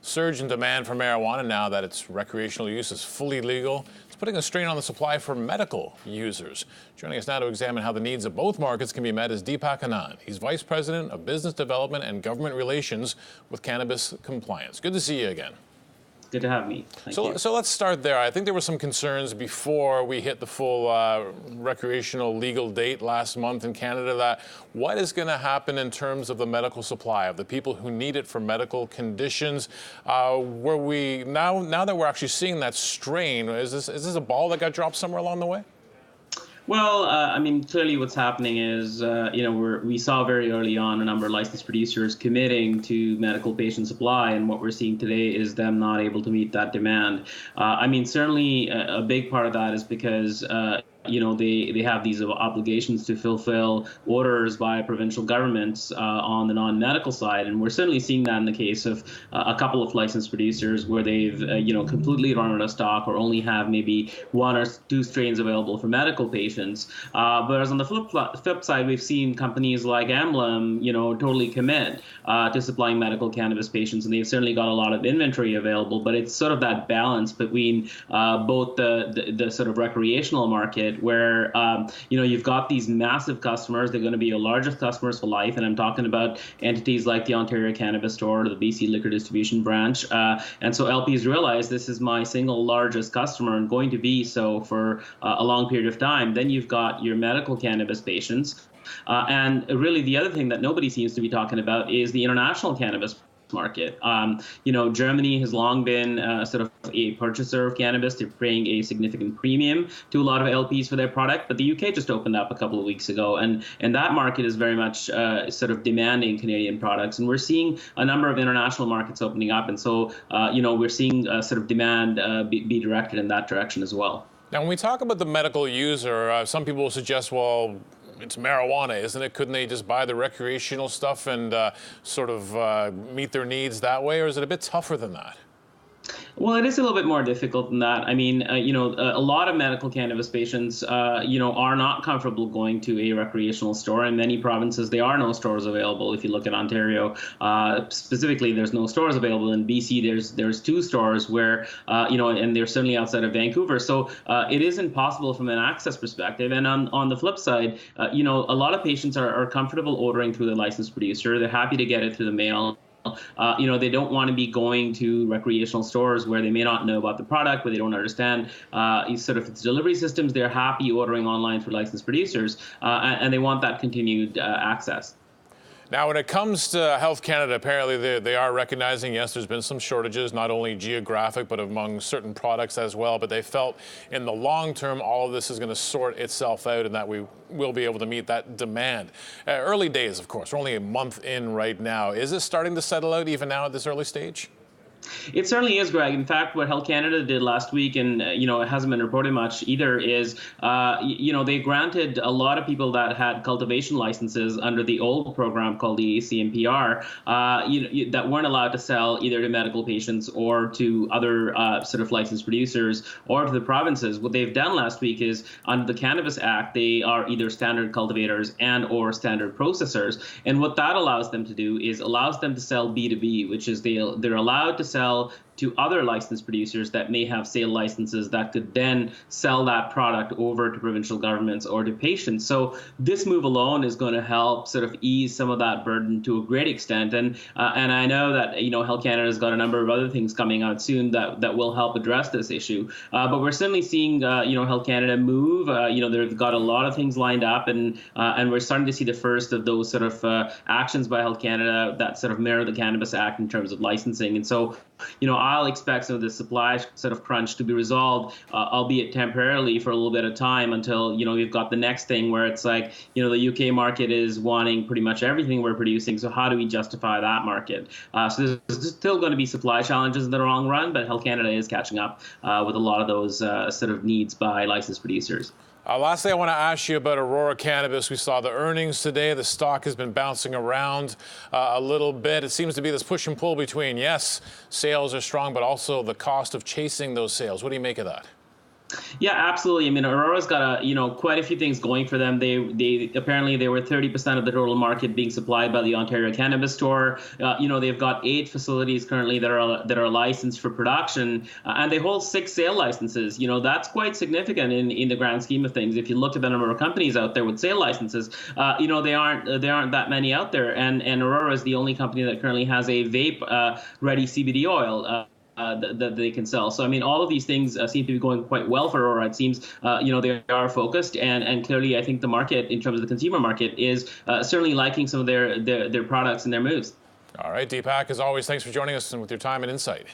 Surge in demand for marijuana now that its recreational use is fully legal. It's putting a strain on the supply for medical users. Joining us now to examine how the needs of both markets can be met is Deepak Anand. He's Vice President of Business Development and Government Relations with Cannabis Compliance. Good to see you again. Good to have me. Thank you. So let's start there. I think there were some concerns before we hit the full recreational legal date last month in Canada that what is going to happen in terms of the medical supply of the people who need it for medical conditions. Were we now that we're actually seeing that strain, is this a ball that got dropped somewhere along the way? Well, I mean, clearly what's happening is, we saw very early on a number of licensed producers committing to medical patient supply, and what we're seeing today is them not able to meet that demand. I mean, certainly a big part of that is because they have these obligations to fulfill orders by provincial governments on the non-medical side, and we're certainly seeing that in the case of a couple of licensed producers where they've completely run out of stock or only have maybe one or two strains available for medical patients. Whereas on the flip side, we've seen companies like Emblem, totally commit to supplying medical cannabis patients, and they've certainly got a lot of inventory available. But it's sort of that balance between both the sort of recreational market, where you've got these massive customers. They're going to be your largest customers for life, and I'm talking about entities like the Ontario Cannabis Store or the BC Liquor Distribution Branch. And so LPs realize this is my single largest customer and going to be so for a long period of time. Then you've got your medical cannabis patients. And really the other thing that nobody seems to be talking about is the international cannabis market. Germany has long been sort of a purchaser of cannabis. They're paying a significant premium to a lot of LPs for their product. But the UK just opened up a couple of weeks ago, and that market is very much sort of demanding Canadian products. And we're seeing a number of international markets opening up. And so, we're seeing sort of demand be directed in that direction as well. Now, when we talk about the medical user, some people will suggest, well, it's marijuana, isn't it? Couldn't they just buy the recreational stuff and sort of meet their needs that way? Or is it a bit tougher than that? Well, it is a little bit more difficult than that. I mean, a lot of medical cannabis patients, are not comfortable going to a recreational store. In many provinces, there are no stores available. If you look at Ontario, specifically, there's no stores available. In BC, there's two stores where, and they're certainly outside of Vancouver. So it is impossible from an access perspective. And on the flip side, a lot of patients are comfortable ordering through the licensed producer. They're happy to get it through the mail. They don't want to be going to recreational stores where they may not know about the product, where they don't understand sort of its delivery systems. They're happy ordering online through licensed producers, and they want that continued access. Now, when it comes to Health Canada, apparently they are recognizing, yes, there's been some shortages, not only geographic, but among certain products as well. But they felt in the long term, all of this is going to sort itself out and that we will be able to meet that demand. Early days, of course. We're only a month in right now. Is this starting to settle out even now at this early stage? It certainly is, Greg. In fact, what Health Canada did last week, and it hasn't been reported much either, is they granted a lot of people that had cultivation licenses under the old program called the ACMPR that weren't allowed to sell either to medical patients or to other sort of licensed producers or to the provinces. What they've done last week is under the Cannabis Act, they are either standard cultivators and or standard processors. And what that allows them to do is allows them to sell B2B, which is they're allowed to sell to other licensed producers that may have sale licenses that could then sell that product over to provincial governments or to patients. So this move alone is going to help sort of ease some of that burden to a great extent. And I know that Health Canada's got a number of other things coming out soon that will help address this issue. But we're certainly seeing Health Canada move. They've got a lot of things lined up, and we're starting to see the first of those sort of actions by Health Canada that sort of mirror the Cannabis Act in terms of licensing. And so I'll expect some of the supply sort of crunch to be resolved, albeit temporarily for a little bit of time until, we've got the next thing where it's like, the UK market is wanting pretty much everything we're producing. So how do we justify that market? So there's still going to be supply challenges in the long run, but Health Canada is catching up with a lot of those sort of needs by licensed producers. Lastly, I want to ask you about Aurora Cannabis. We saw the earnings today. The stock has been bouncing around a little bit. It seems to be this push and pull between, yes, sales are strong, but also the cost of chasing those sales. What do you make of that? Yeah, absolutely. I mean, Aurora's got quite a few things going for them. They apparently they were 30% of the total market being supplied by the Ontario Cannabis Store. They've got 8 facilities currently that are licensed for production, and they hold 6 sale licenses. That's quite significant in the grand scheme of things. If you look at the number of companies out there with sale licenses, they aren't that many out there. And Aurora is the only company that currently has a vape ready CBD oil. That they can sell. So I mean, all of these things seem to be going quite well for Aurora. It seems they are focused, and clearly, I think the market, in terms of the consumer market, is certainly liking some of their products and their moves. All right, Deepak, as always, thanks for joining us and with your time and insight.